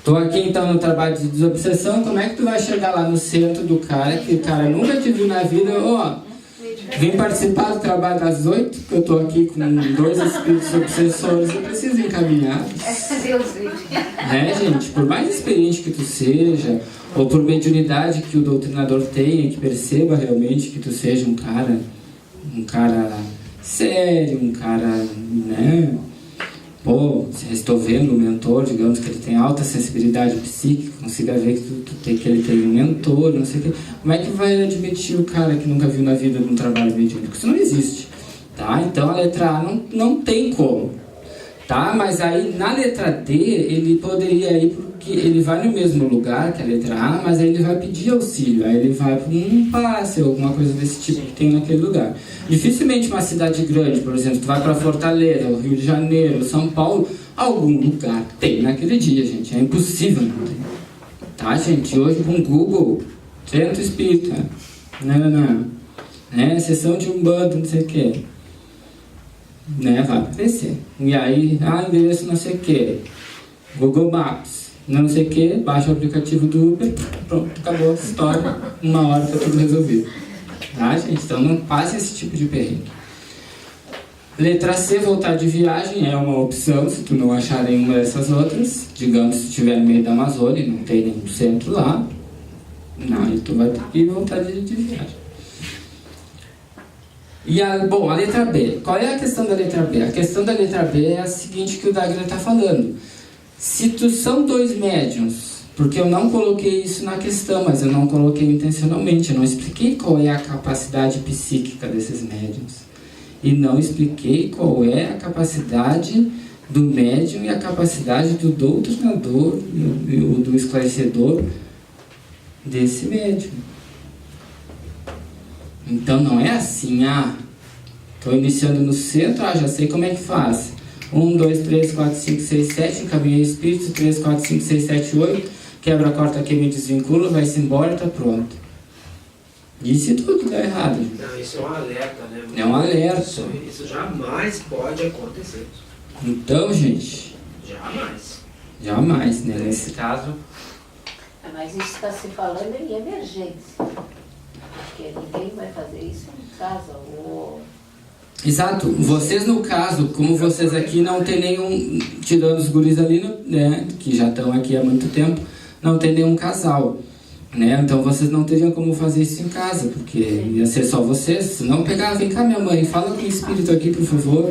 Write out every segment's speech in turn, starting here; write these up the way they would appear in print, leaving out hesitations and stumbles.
Tô aqui então no trabalho de desobsessão. Como é que tu vai chegar lá no centro do cara, que o cara nunca te viu na vida? Ó, vim participar do trabalho das 8, que eu tô aqui com 2 espíritos obsessores, eu preciso encaminhar. Gente, por mais experiente que tu seja, ou por mediunidade que o doutrinador tenha, que perceba realmente que tu seja um cara sério, um cara, né? Pô, estou vendo o mentor, digamos que ele tem alta sensibilidade psíquica, consiga ver que ele tem um mentor, não sei o que. Como é que vai admitir o cara que nunca viu na vida num trabalho mediúnico? Isso não existe, tá? Então a letra A não tem como, tá? Mas aí na letra D ele poderia ir, porque ele vai no mesmo lugar que a letra A, mas aí ele vai pedir auxílio, aí ele vai para um passe, alguma coisa desse tipo que tem naquele lugar. Dificilmente uma cidade grande, por exemplo, tu vai para Fortaleza, o Rio de Janeiro, São Paulo, algum lugar tem naquele dia, gente, é impossível não ter. Tá, gente? Hoje com o Google, Centro Espírita, né? Sessão de Umbanda, não sei o que, né? Vai aparecer. E aí, endereço não sei o que, Google Maps, não sei o que, baixa o aplicativo do Uber, pronto, acabou a história, 1 hora tá tudo resolvido. Tá, gente? Então não passe esse tipo de perrengue. Letra C, voltar de viagem, é uma opção se tu não achar nenhuma dessas outras. Digamos, se estiver no meio da Amazônia e não tem nenhum centro lá, não, tu vai ter que voltar de viagem. E a letra B. Qual é a questão da letra B? A questão da letra B é a seguinte que o Dagner está falando. Se tu são 2 médiuns, porque eu não coloquei isso na questão, mas eu não coloquei intencionalmente, eu não expliquei qual é a capacidade psíquica desses médiuns. E não expliquei qual é a capacidade do médium e a capacidade do doutrinador, do esclarecedor desse médium. Então não é assim, estou iniciando no centro, já sei como é que faz. 1, 2, 3, 4, 5, 6, 7, encaminhei espírito, 3, 4, 5, 6, 7, 8, quebra a corta aqui, me desvincula, vai-se embora e está pronto. E se tudo der errado? Não, isso é um alerta, né? É um alerta. Isso jamais pode acontecer. Então, gente... Jamais, né? Nesse caso... Mas isso está se falando em emergência. Porque ninguém vai fazer isso em casa ou... Exato. Vocês, no caso, como vocês aqui não tem nenhum... Tirando os guris ali, né? Que já estão aqui há muito tempo, não tem nenhum casal. Né? Então vocês não teriam como fazer isso em casa, porque ia ser só vocês. Se não pegar, vem cá minha mãe, fala com o espírito aqui, por favor.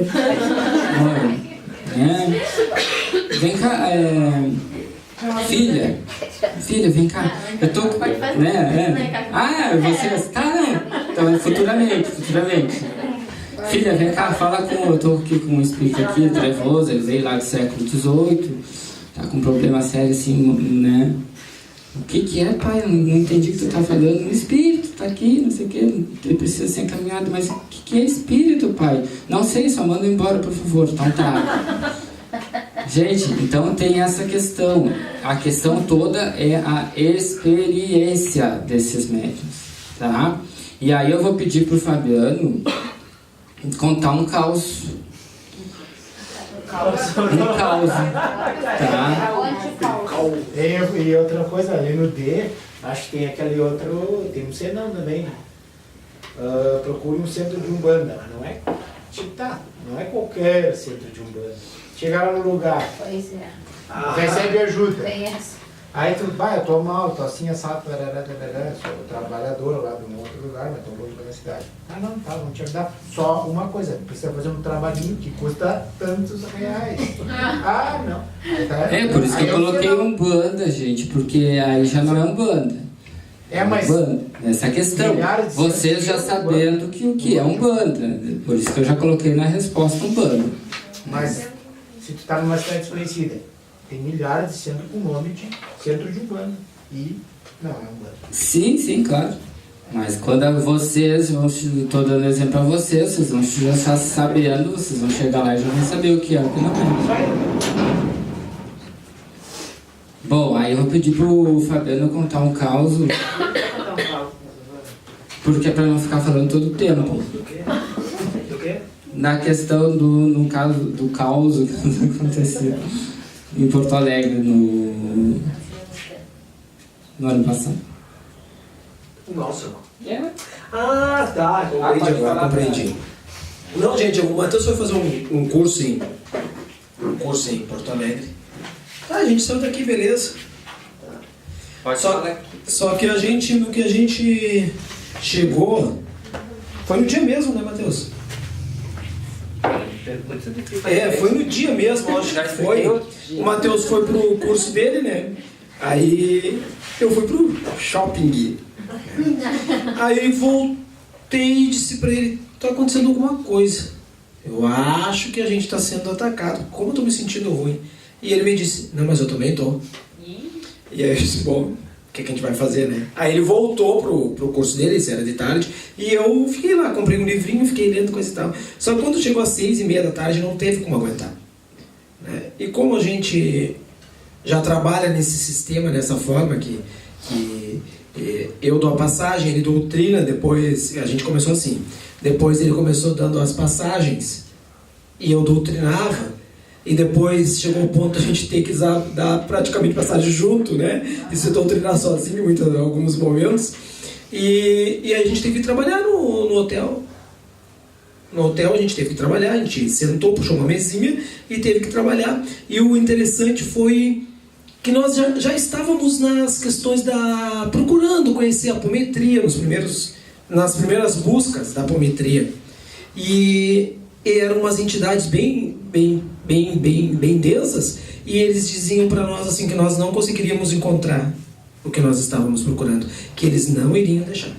Mãe, né? Vem cá, filha, vem cá. Eu tô, né? Vocês, tá, não. Então futuramente. Filha, vem cá, fala com, eu tô aqui com um espírito aqui, trevoso, ele veio lá do século XVIII, tá com um problema sério assim, né? O que é, pai? Eu não entendi o que tu tá falando. O espírito tá aqui, não sei o que, ele precisa ser encaminhado. Mas o que é espírito, pai? Não sei, só manda embora, por favor. Então tá. Gente, então tem essa questão. A questão toda é a experiência desses médiuns, tá? E aí eu vou pedir pro Fabiano contar um caos. Um caos, tá? E outra coisa, ali no D, acho que tem aquele outro, tem um C não também, né? Procure um centro de Umbanda, mas não é, não é qualquer centro de Umbanda. Chega lá no lugar, recebe ajuda. Aí tu vai, eu tô mal, tô assim, assado, sou trabalhador lá de um outro lugar, mas tô longe da minha cidade. Não, tá, vamos te ajudar. Só uma coisa, precisa fazer um trabalhinho que custa tantos reais. Não. Por isso que eu coloquei Umbanda, gente, porque aí já não é Umbanda. Mas... Umbanda, essa questão. Vocês já sabendo o que é Umbanda. Por isso que eu já coloquei na resposta Umbanda. Mas, se tu tá numa cidade desconhecida, tem milhares de centros com nome de centro de Umbanda. E não é Umbanda. Sim, claro. Mas quando vocês, estou dando exemplo para vocês vão já estar sabendo, vocês vão chegar lá e já vão saber o que é o que não é. Bom, aí eu vou pedir pro Fabiano contar um caos. Porque é para não ficar falando todo o tempo. Do quê? Na questão no caso do caos que aconteceu. em Porto Alegre no ano passado. Nossa. É. Ah, tá, compreendi pode agora, falar, compreendi. Não, gente, o Matheus foi fazer um curso em Porto Alegre. Ah, a gente saiu daqui, beleza. Pode Só, falar. só que no que a gente chegou, foi no dia mesmo, né, Matheus? Foi no dia mesmo, acho que foi. O Matheus foi pro curso dele, né? Aí eu fui pro shopping. Aí voltei e disse pra ele, tá acontecendo alguma coisa. Eu acho que a gente tá sendo atacado. Como eu tô me sentindo ruim? E ele me disse, não, mas eu também tô. E aí eu disse, bom, o que a gente vai fazer, né? Aí ele voltou pro curso dele, isso era de tarde, e eu fiquei lá, comprei um livrinho, fiquei lendo coisa e tal. Só que quando chegou às 6:30 da tarde, não teve como aguentar, né? E como a gente já trabalha nesse sistema, dessa forma, que eu dou a passagem, ele doutrina, depois a gente começou assim. Depois ele começou dando as passagens, e eu doutrinava. E depois chegou o ponto de a gente ter que dar praticamente passagem junto, né? E se doutrinar sozinho em alguns momentos. E aí a gente teve que trabalhar no hotel. No hotel a gente teve que trabalhar, a gente sentou, puxou uma mesinha e teve que trabalhar. E o interessante foi que nós já estávamos nas questões procurando conhecer a apometria, nas primeiras buscas da apometria. E eram umas entidades bem densas, e eles diziam para nós assim que nós não conseguiríamos encontrar o que nós estávamos procurando, que eles não iriam deixar,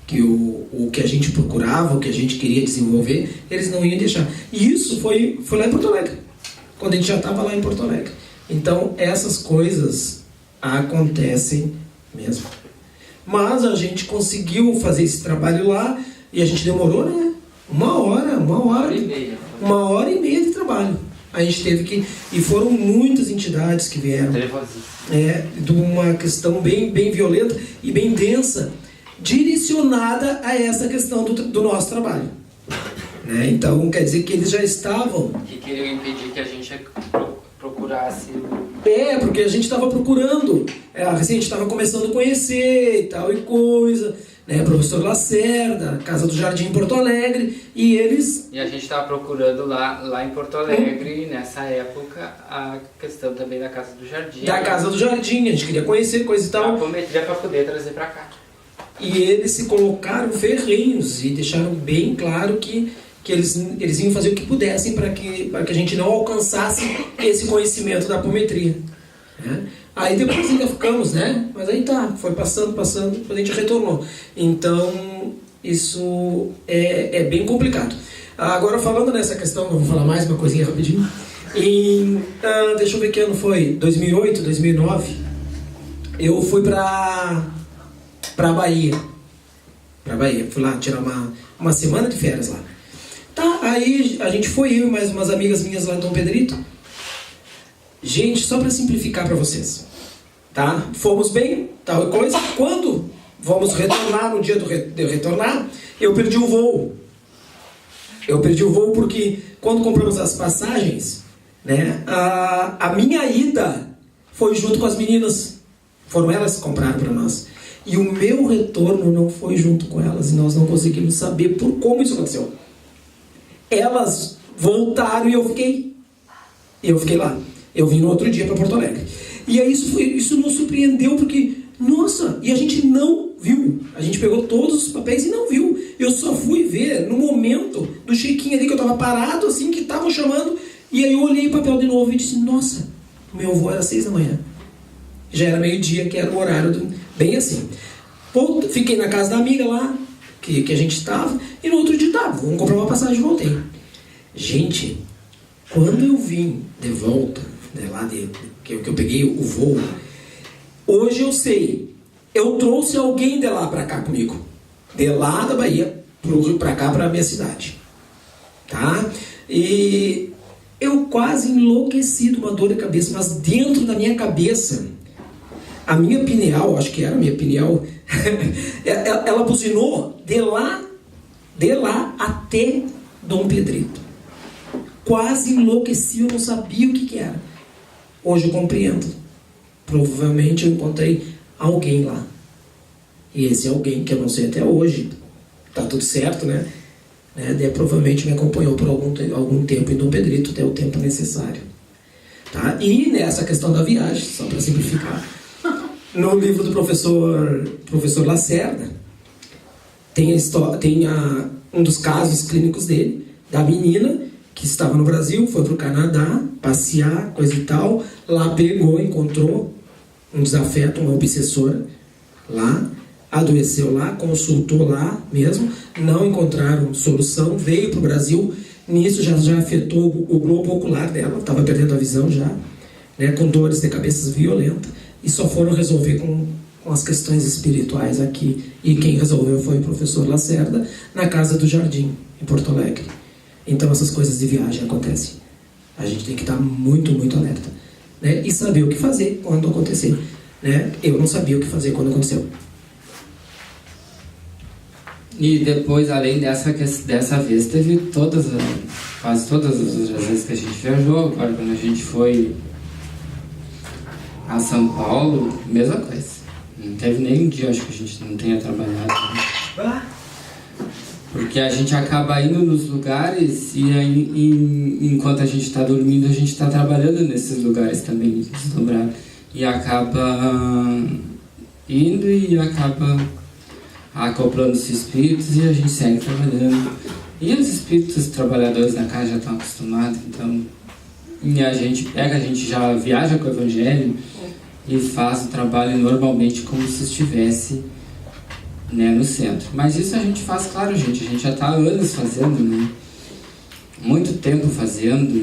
que o que a gente procurava, o que a gente queria desenvolver, eles não iam deixar. E isso foi lá em Porto Alegre, quando a gente já estava lá em Porto Alegre. Então essas coisas acontecem mesmo, mas a gente conseguiu fazer esse trabalho lá, e a gente demorou, né, uma hora e meia de trabalho. A gente teve que... E foram muitas entidades que vieram. De uma questão bem violenta e bem densa, direcionada a essa questão do nosso trabalho. Né? Então, quer dizer que eles já estavam... Que queriam impedir que a gente procurasse... porque a gente estava procurando. Assim, a gente estava começando a conhecer e tal e coisa... Né, professor Lacerda, Casa do Jardim em Porto Alegre, e eles... E a gente estava procurando lá em Porto Alegre, nessa época, a questão também da Casa do Jardim. Da Casa do Jardim, a gente queria conhecer, coisa e tal. A apometria para poder trazer para cá. E eles se colocaram ferrenhos e deixaram bem claro que eles iam fazer o que pudessem para que a gente não alcançasse esse conhecimento da apometria. Né? Aí depois ainda ficamos, né? Mas aí tá, foi passando, depois a gente retornou. Então, isso é bem complicado. Agora, falando nessa questão, vou falar mais uma coisinha rapidinho. Deixa eu ver que ano foi, 2008, 2009, eu fui pra Bahia. Fui lá tirar uma semana de férias lá. Tá, aí a gente foi, eu e mais umas amigas minhas lá em Dom Pedrito. Gente, só para simplificar para vocês, tá? Fomos bem, tal coisa. Quando vamos retornar, no dia de retornar, eu perdi o voo. Porque quando compramos as passagens, né, a minha ida foi junto com as meninas. Foram elas que compraram para nós. E o meu retorno não foi junto com elas. E nós não conseguimos saber por como isso aconteceu. Elas voltaram e eu fiquei lá. Eu vim no outro dia para Porto Alegre. E aí isso nos surpreendeu, porque, nossa, e a gente não viu. A gente pegou todos os papéis e não viu. Eu só fui ver no momento do check-in ali, que eu estava parado, assim, que estavam chamando. E aí eu olhei o papel de novo e disse, nossa, o meu voo era 6 da manhã. Já era meio-dia, que era o horário bem assim. Fiquei na casa da amiga lá, que a gente estava, e no outro dia, vamos comprar uma passagem e voltei. Gente, quando eu vim de volta, né, lá que eu peguei o voo, hoje eu sei, eu trouxe alguém de lá para cá comigo, de lá da Bahia para cá, para a minha cidade, tá? E eu quase enlouqueci de uma dor de cabeça, mas dentro da minha cabeça, a minha pineal, acho que era a minha pineal, ela buzinou de lá até Dom Pedrito. quase enlouqueci, eu não sabia o que era. Hoje eu compreendo. Provavelmente eu encontrei alguém lá. E esse alguém, que eu não sei até hoje, tá tudo certo, né? Provavelmente me acompanhou por algum tempo em Dom Pedrito, até o tempo necessário. Tá? E nessa questão da viagem, só para simplificar, no livro do professor Lacerda, tem um dos casos clínicos dele, da menina que estava no Brasil, foi para o Canadá, passear, coisa e tal, lá pegou, encontrou um desafeto, uma obsessora, lá, adoeceu lá, consultou lá mesmo, não encontraram solução, veio para o Brasil, nisso já afetou o globo ocular dela, estava perdendo a visão já, né, com dores de cabeça violentas, e só foram resolver com as questões espirituais aqui. E quem resolveu foi o professor Lacerda, na Casa do Jardim, em Porto Alegre. Então essas coisas de viagem acontecem. A gente tem que estar muito, muito alerta, né, e saber o que fazer quando acontecer. Né? Eu não sabia o que fazer quando aconteceu. E depois, além dessa vez, teve quase todas as vezes que a gente viajou. Agora, quando a gente foi a São Paulo, mesma coisa. Não teve nenhum dia, acho que a gente não tenha trabalhado. Né? Porque a gente acaba indo nos lugares e aí, enquanto a gente está dormindo, a gente está trabalhando nesses lugares também, deslumbrado. E acaba indo e acaba acoplando os espíritos e a gente segue trabalhando. E os espíritos trabalhadores na casa já estão acostumados, então... E a gente já viaja com o Evangelho e faz o trabalho normalmente como se estivesse, né, no centro. Mas isso a gente faz, claro, a gente já está há anos fazendo, né? Muito tempo fazendo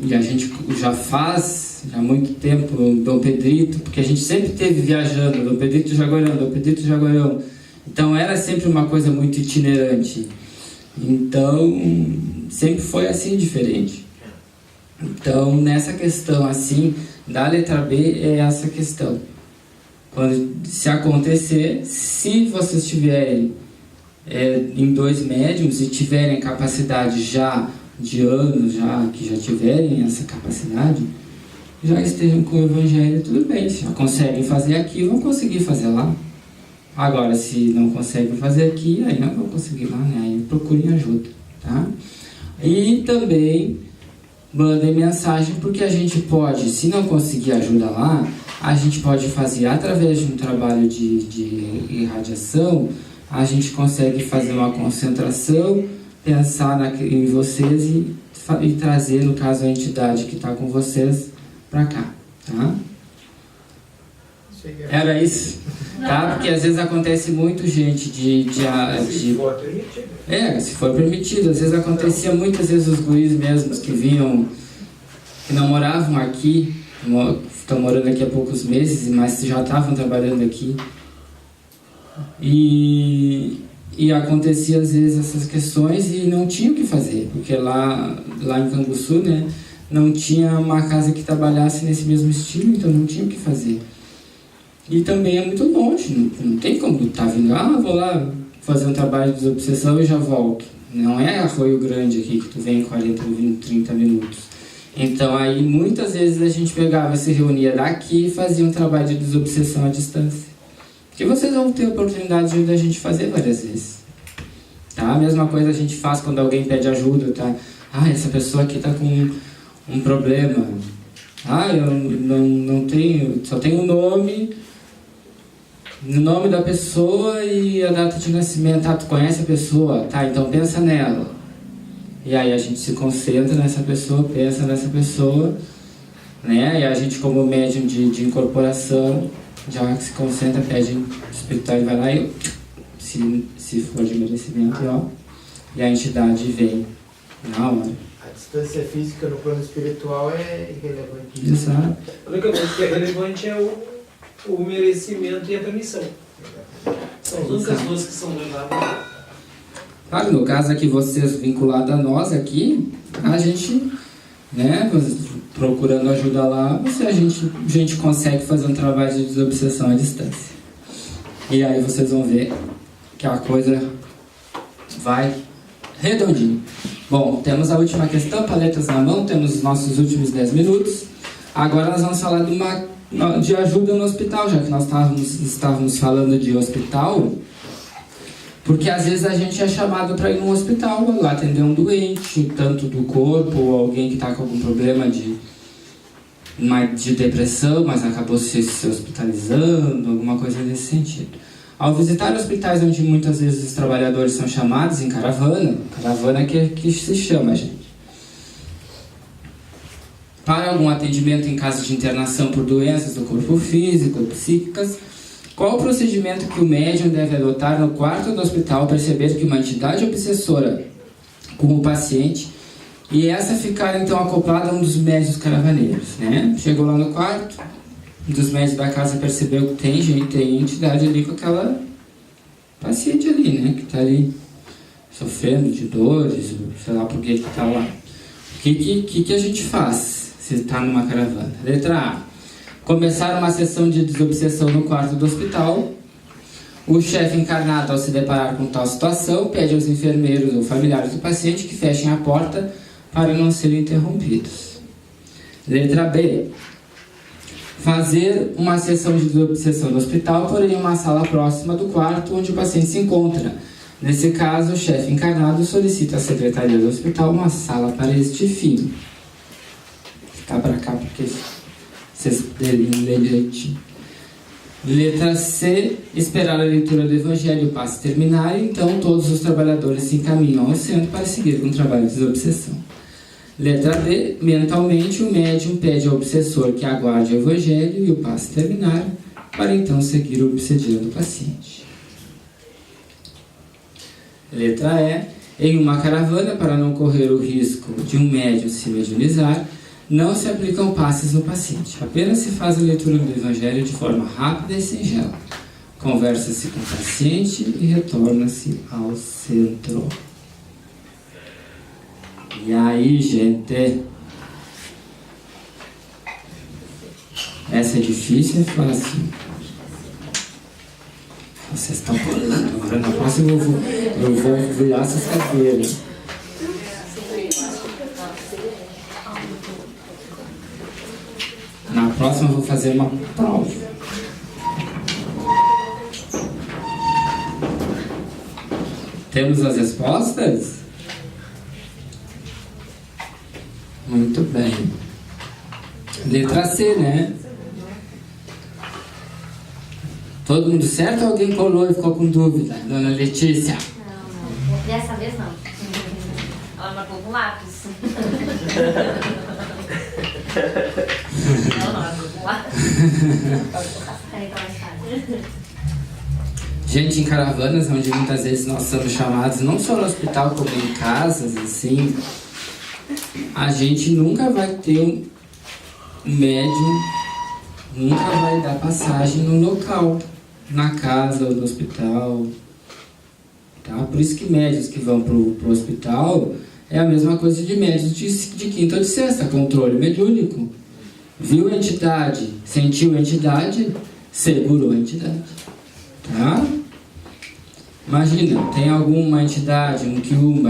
e a gente já faz há muito tempo Dom Pedrito, porque a gente sempre esteve viajando, Dom Pedrito Jaguarão. Então era sempre uma coisa muito itinerante. Então sempre foi assim diferente. Então nessa questão assim, da letra B é essa questão. Se acontecer, se vocês tiverem em 2 médiums e tiverem capacidade já de anos, que já tiverem essa capacidade, já estejam com o Evangelho, tudo bem. Se já conseguem fazer aqui, vão conseguir fazer lá. Agora, se não conseguem fazer aqui, aí não vão conseguir lá, né? Aí procurem ajuda, tá? E também mandem mensagem, porque a gente pode, se não conseguir ajuda lá, a gente pode fazer através de um trabalho de irradiação, a gente consegue fazer uma concentração, pensar em vocês e trazer, no caso, a entidade que está com vocês para cá, tá? Era isso, tá? Porque às vezes acontece muito, gente, se for permitido. Às vezes acontecia muitas vezes os guris mesmos que vinham, que não moravam aqui, estão morando aqui há poucos meses, mas já estavam trabalhando aqui. E acontecia às vezes essas questões e não tinha o que fazer, porque lá em Canguçu, né, não tinha uma casa que trabalhasse nesse mesmo estilo, então não tinha o que fazer. E também é muito longe, não tem como estar vindo, vou lá fazer um trabalho de desobsessão e já volto. Não é Arroio Grande aqui que tu vem em 40, 20, 30 minutos. Então aí muitas vezes a gente pegava, se reunia daqui e fazia um trabalho de desobsessão à distância. Que vocês vão ter a oportunidade de a gente fazer várias vezes. Tá? A mesma coisa a gente faz quando alguém pede ajuda, tá? Essa pessoa aqui está com um problema. Eu não tenho, só tenho o nome da pessoa e a data de nascimento. Tu conhece a pessoa? Tá, então pensa nela. E aí a gente se concentra nessa pessoa, pensa nessa pessoa, né? E a gente, como médium de incorporação, já se concentra, pede o espiritual, vai lá e se for de merecimento, e a entidade vem na hora. A distância física no plano espiritual é irrelevante. Exato. A única coisa que é relevante é o merecimento e a permissão. São as únicas duas que são levadas. Claro, no caso aqui, vocês vinculados a nós aqui, a gente, né, procurando ajuda lá, a gente consegue fazer um trabalho de desobsessão à distância. E aí vocês vão ver que a coisa vai Redondinho. Bom, temos a última questão, paletas na mão, temos os nossos últimos 10 minutos. Agora nós vamos falar de ajuda no hospital, já que nós estávamos falando de hospital, porque às vezes a gente é chamado para ir num hospital, lá atender um doente, tanto do corpo, ou alguém que está com algum problema de depressão, mas acabou se hospitalizando, alguma coisa nesse sentido. Ao visitar hospitais onde muitas vezes os trabalhadores são chamados em caravana que se chama, gente, para algum atendimento em caso de internação por doenças do corpo físico ou psíquicas, qual o procedimento que o médium deve adotar no quarto do hospital ao perceber que uma entidade obsessora com o paciente e essa ficar então acoplada a um dos médios caravaneiros, né? Chegou lá no quarto, um dos médios da casa percebeu que tem entidade ali com aquela paciente ali, né? Que está ali sofrendo de dores, sei lá por que está lá. O que a gente faz se está numa caravana? Letra A. Começar uma sessão de desobsessão no quarto do hospital. O chefe encarnado, ao se deparar com tal situação, pede aos enfermeiros ou familiares do paciente que fechem a porta para não serem interrompidos. Letra B. Fazer uma sessão de desobsessão no hospital, porém em uma sala próxima do quarto onde o paciente se encontra. Nesse caso, o chefe encarnado solicita à secretaria do hospital uma sala para este fim. Vou ficar para cá porque vocês poderiam ler direitinho. Letra C. Esperar a leitura do Evangelho e o passe terminar, então todos os trabalhadores se encaminham ao centro para seguir com o trabalho de desobsessão. Letra D. Mentalmente, o médium pede ao obsessor que aguarde o Evangelho e o passe terminar, para então seguir obsediando o paciente. Letra E. Em uma caravana, para não correr o risco de um médium se mediunizar, não se aplicam passes no paciente. Apenas se faz a leitura do Evangelho de forma rápida e singela. Conversa-se com o paciente e retorna-se ao centro. E aí, gente? Essa é difícil, é fácil? Vocês estão colando. Agora na próxima eu vou virar essas cadeiras. Na próxima eu vou fazer uma prova. Temos as respostas? Muito bem. Letra C, né? Todo mundo certo ou alguém colou e ficou com dúvida? Dona Letícia? Não. Dessa vez não. Ela marcou com lápis. Não, marcou com lápis. Gente, em caravanas, onde muitas vezes nós somos chamados, não só no hospital, como em casas, assim, a gente nunca vai ter um médium, nunca vai dar passagem no local, na casa ou no hospital, tá? Por isso que médios que vão pro hospital é a mesma coisa de médios de quinta ou de sexta, controle mediúnico. Viu a entidade, sentiu a entidade, segurou a entidade, tá? Imagina, tem alguma entidade, um quiumba,